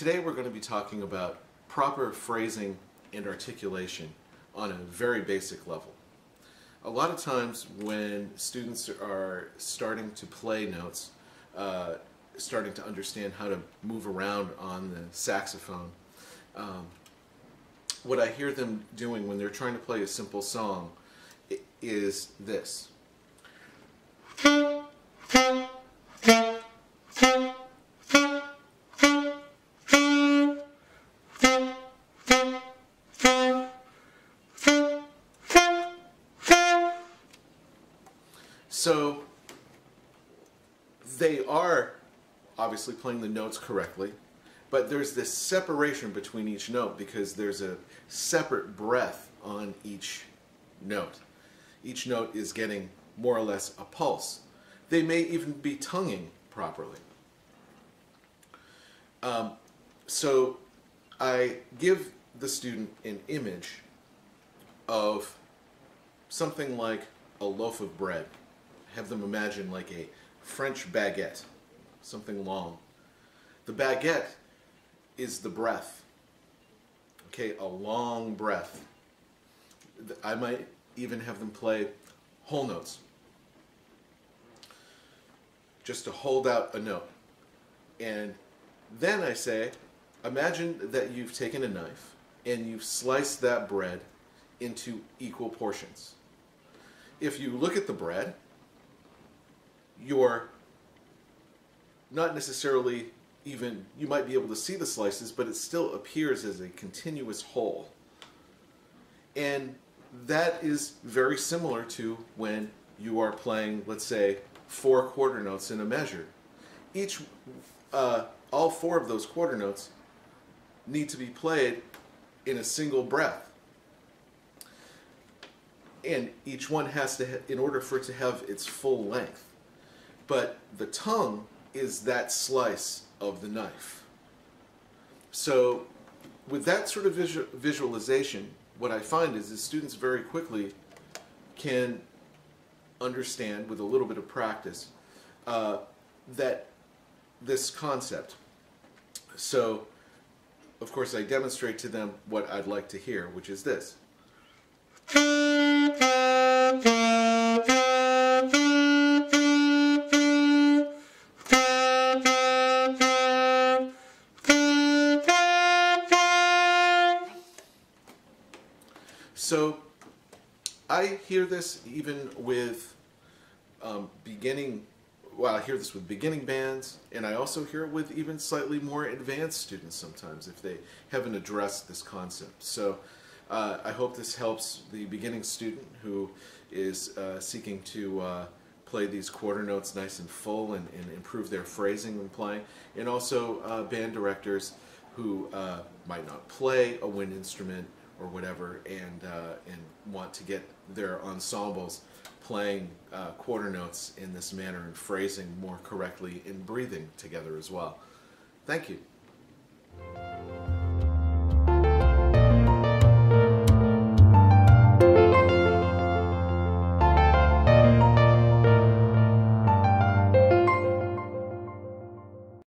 Today we're going to be talking about proper phrasing and articulation on a very basic level. A lot of times when students are starting to play notes, starting to understand how to move around on the saxophone, what I hear them doing when they're trying to play a simple song is this. So they are obviously playing the notes correctly, but there's this separation between each note because there's a separate breath on each note. Each note is getting more or less a pulse. They may even be tonguing properly. So I give the student an image of something like a loaf of bread. Have them imagine like a French baguette, something long. The baguette is the breath, okay, a long breath. I might even have them play whole notes, just to hold out a note. And then I say, imagine that you've taken a knife and you've sliced that bread into equal portions. If you look at the bread, you're not necessarily even, you might be able to see the slices, but it still appears as a continuous whole. And that is very similar to when you are playing, let's say, 4 quarter notes in a measure. All 4 of those quarter notes need to be played in a single breath. And each one has to, in order for it to have its full length. But the tongue is that slice of the knife. So with that sort of visualization, what I find is that students very quickly can understand, with a little bit of practice, that this concept. So, of course, I demonstrate to them what I'd like to hear, which is this. So I hear this even with I hear this with beginning bands, and I also hear it with even slightly more advanced students sometimes if they haven't addressed this concept. So I hope this helps the beginning student who is seeking to play these quarter notes nice and full and improve their phrasing when playing, and also band directors who might not play a wind instrument or whatever, and want to get their ensembles playing quarter notes in this manner and phrasing more correctly and breathing together as well. Thank you.